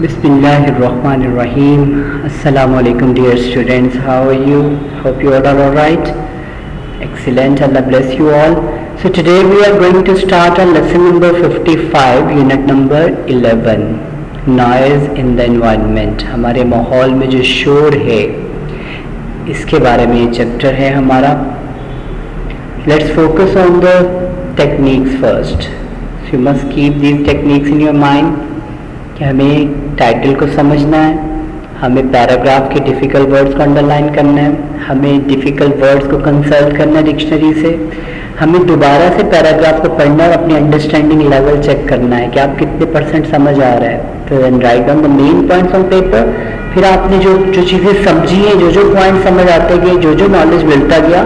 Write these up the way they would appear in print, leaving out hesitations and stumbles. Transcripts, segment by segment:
Bismillahirrahmanirrahim. Assalamu alaikum dear students. How are you? Hope you are all alright. Excellent. Allah bless you all. So today we are going to start our lesson number 55, unit number 11. Noise in the environment. हमारे माहौल में जो शोर है इसके बारे में ये चैप्टर है हमारा. Let's focus on the techniques first. So you must keep these techniques in your mind. कि हमें टाइटल को समझना है, हमें पैराग्राफ के डिफ़िकल्ट वर्ड्स को अंडरलाइन करना है, हमें डिफ़िकल्ट वर्ड्स को कंसल्ट करना है डिक्शनरी से, हमें दोबारा से पैराग्राफ को पढ़ना और अपनी अंडरस्टैंडिंग लेवल चेक करना है कि आप कितने परसेंट समझ आ रहा है. तो then write down the main points on paper. फिर आपने जो चीज़ें समझी हैं, जो पॉइंट समझ आते गए, जो नॉलेज मिलता गया,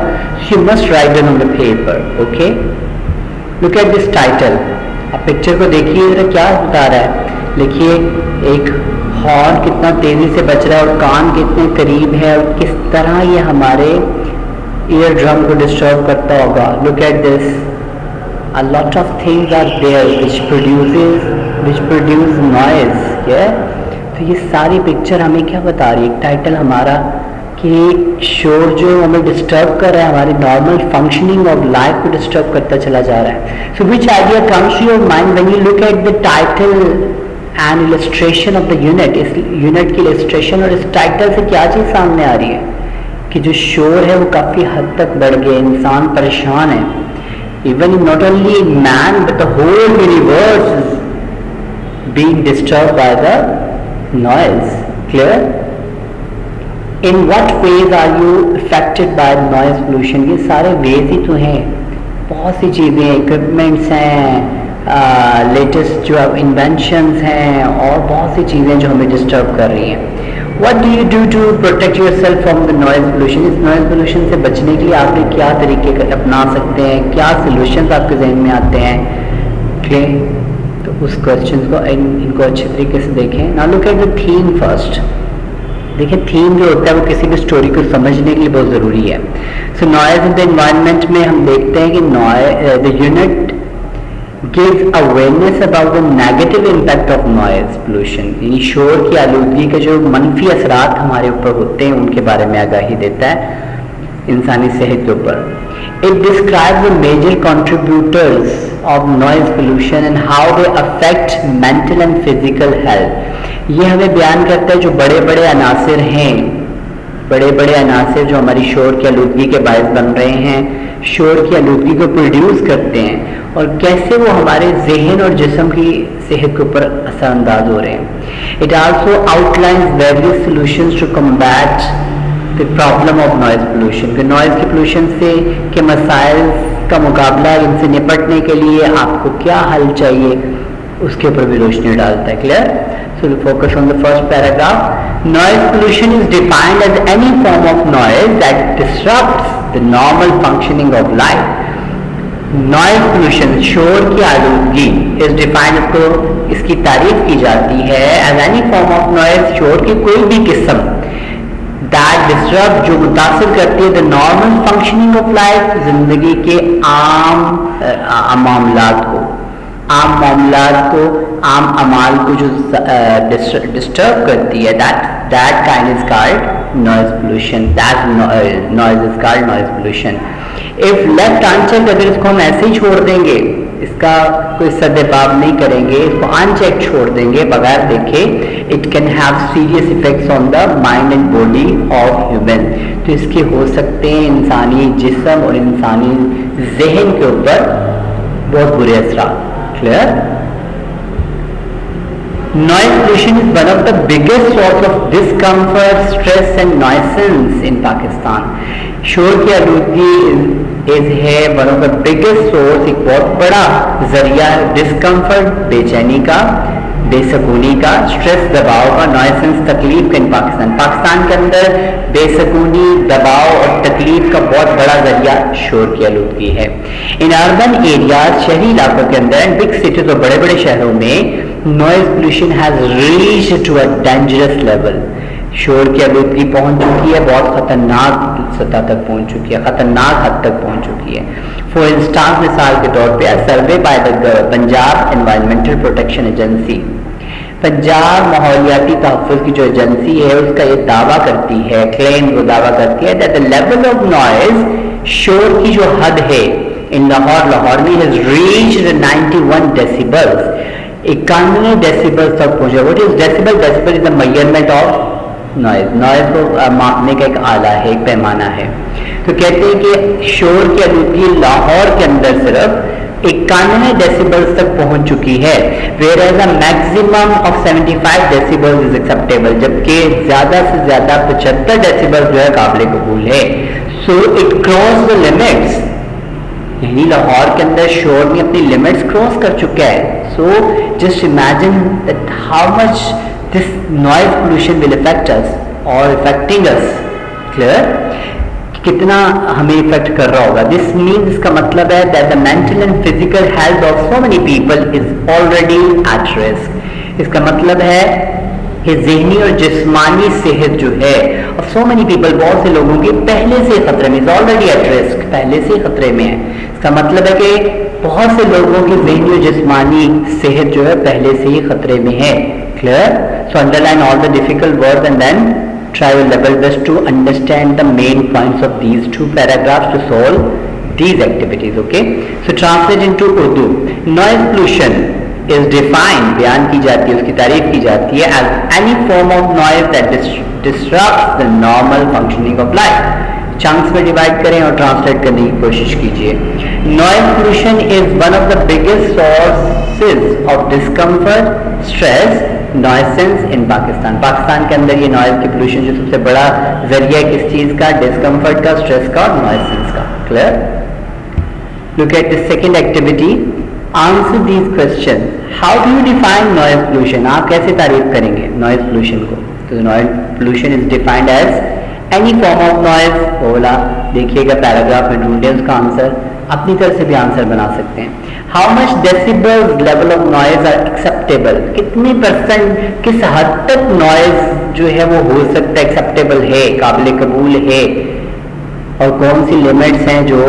you must write down on the paper. Okay, look at this title. आप पिक्चर को देखिए जरा, क्या बता रहा है. देखिए एक हॉर्न कितना तेज़ी से बज रहा है और कान कितने करीब है और किस तरह ये हमारे ईयर ड्रम को डिस्टर्ब करता होगा. Look at this, a lot of things are there which produce noise. तो ये सारी पिक्चर हमें क्या बता रही है, टाइटल हमारा, कि शोर जो हमें डिस्टर्ब कर रहा है, हमारी नॉर्मल फंक्शनिंग ऑफ लाइफ को डिस्टर्ब करता चला जा रहा है. So which idea comes to your mind when you look at the title and illustration of the unit. इस यूनिट की इलस्ट्रेशन और इस टाइटल से क्या चीज़ सामने आ रही है कि जो शोर है वो काफ़ी हद तक बढ़ गया, इंसान परेशान है. Even not only man but the whole universe is being disturb by the noise. Clear? In what ways are you affected by noise pollution? ये सारे वेज ही तो हैं. बहुत सी चीज़ें, इक्विपमेंट्स हैं, लेटेस्ट जो इन्वेंशंस हैं और बहुत सी चीज़ें जो हमें डिस्टर्ब कर रही हैं. What do you do to protect yourself from the noise pollution? इस नॉइज पोल्यूशन से बचने के लिए आपने क्या तरीके अपना सकते हैं, क्या सोल्यूशंस आपके जहन में आते हैं? क्लियर? तो उस क्वेश्चन को इनको अच्छे तरीके से देखें. Now look at the theme first. देखिए थीम जो होता है वो किसी भी स्टोरी को समझने के लिए बहुत ज़रूरी है. सो नॉइज इन द एनवायरनमेंट में हम देखते हैं कि the unit gives awareness about the negative impact of noise pollution. यानी शोर की आलूदगी के जो मनफी असरात हमारे ऊपर होते हैं उनके बारे में आगाही देता है इंसानी सेहत के ऊपर. It describes the major contributors of noise pollution and how they affect mental and physical health. ये हमें बयान करता है जो बड़े बड़े अनासिर हैं, बड़े बड़े अनासिर जो हमारी शोर की आलूदगी के बायस बन रहे हैं, शोर की आलूदगी को प्रोड्यूस करते हैं और कैसे वो हमारे जहन और जिस्म की सेहत के ऊपर असरअंदाज हो रहे हैं. It also outlines various solutions to combat the problem of noise pollution. कि नॉइज के पोल्यूशन से के मसाइल का मुकाबला, इनसे निपटने के लिए आपको क्या हल चाहिए, उसके ऊपर भी रोशनी डालता है. Clear? So we'll focus on the first paragraph. Noise pollution is defined as any form of noise that disrupts the normal functioning of life. Noise pollution, शोर की आलूदगी, is defined, को इसकी तारीफ की जाती है as any form of noise, शोर की कोई भी किस्म, that disrupt, जो मुतासिर करती है the normal functioning of life, जिंदगी के आम मामलात को, आम अमाल को जो डिस्टर्ब करती है, that kind is called noise pollution. That noise is called noise pollution. If left unchecked, अगर इसको हम ऐसे ही छोड़ देंगे, इसका कोई सद्भाव नहीं करेंगे, इसको अनचेक छोड़ देंगे बगैर देखे, it can have serious effects on the mind and body of human. तो इसके हो सकते हैं इंसानी जिस्म और इंसानी जहन के ऊपर बहुत बुरे असरात. Clear? Noise pollution is one of the biggest source of discomfort, stress and nuisance in Pakistan. शोर की आलूदगी है one of the biggest source, एक बहुत बड़ा जरिया डिस्कम्फर्ट, बेचैनी का, बेसकूनी का, स्ट्रेस दबाव का, नॉइसेंस तकलीफ का इन पाकिस्तान के अंदर बेसकूनी, दबाव और तकलीफ का बहुत बड़ा जरिया शोर की आलूदगी है. इन अर्बन एरियाज, शहरी इलाकों के अंदर, एंड बिग सिटीज और बड़े बड़े शहरों में noise pollution has reached to a dangerous level. शोर की आलूदगी पहुंच चुकी है, बहुत खतरनाक सतह तक पहुंच चुकी है, खतरनाक हद तक पहुंच चुकी है. फॉर इंस्टांस, मिसाल के तौर पे, survey by the Punjab environmental protection agency Punjab माहौलियाती तहफ़्फ़ुज़ की जो एजेंसी है उसका ये दावा करती है, क्लेम वो दावा करती है that the level of noise, शोर की जो हद है इन लाहौर में हैज रीच्ड 91 डेसिबल्स, 91 डेसिबल्स तक पहुंचा। What is decibel? Decibel is the measurement of noise, noise को मापने का एक आला है, एक पैमाना है। तो कहते हैं कि शोर की आलूदगी लाहौर के अंदर सिर्फ 91 डेसिबल्स तक पहुंच चुकी है, whereas a maximum of 75 decibels is acceptable, जबकि ज्यादा से ज्यादा 75 डेसिबल्स जो है काबिल कबूल है। So it cross the limits, यानी लाहौर के अंदर शोर ने अपनी लिमिट्स क्रॉस कर चुका है। So just imagine that how much this noise pollution will affect us और अफेक्टिंग अस। क्लियर? कितना हमें इफेक्ट कर रहा होगा। दिस मीन्स, इसका मतलब है that the mental and physical health of so many people is already at risk. इसका मतलब है कि ज़हनी और जिस्मानी सेहत जो है और सो मेनी पीपल, बहुत से लोगों की पहले से खतरे में, इज ऑलरेडी एट रिस्क, पहले से खतरे में है। इसका मतलब है कि बहुत से लोगों की ज़हनी और जिस्मानी सेहत जो है पहले से ही खतरे में है। Clear? So underline all the difficult words and then try your level best to understand the main points of these two paragraphs to solve these activities. Okay, so translate into Urdu. Noise pollution is defined, बयान की जाती है, उसकी तारीफ की जाती है as any form of noise that disrupts the normal functioning of life. Chunks में डिवाइड करें और ट्रांसलेट करने की कोशिश कीजिए। Noise pollution is one of the biggest sources of discomfort, stress, nuisance in Pakistan. Pakistan के अंदर ये नॉइज की पोल्यूशन जो सबसे बड़ा जरिया है किस चीज़ का? डिस्कम्फर्ट का, स्ट्रेस का और नॉइसेंस का। Clear? Look at the second activity, answer these question. How do you define noise pollution? आप कैसे तारीफ करेंगे नॉइज पोल्यूशन को? तो noise pollution is defined as any form of noise. बोला, देखिएगा पैराग्राफ में ढूंढे उसका आंसर, अपनी तरफ से भी आंसर बना सकते हैं। How much decibel level of noise are acceptable? कितने परसेंट, किस हद तक नॉइज जो है वो हो सकता है, एक्सेप्टेबल है, काबिल कबूल है, और कौन सी लिमिट्स हैं जो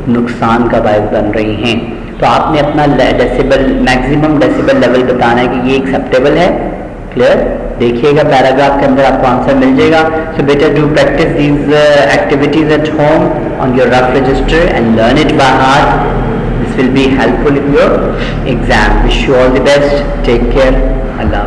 नुकसान का बायस बन रही हैं। तो आपने अपना डेसिबल, मैक्सिमम डेसिबल लेवल बताना है कि ये एक्सेप्टेबल है। क्लियर? देखिएगा पैराग्राफ के अंदर आपको आंसर मिल जाएगा। So better do practice these activities at home on your rough register and learn it by heart. This will be helpful in your exam. Wish you all the best. Take care. Allah.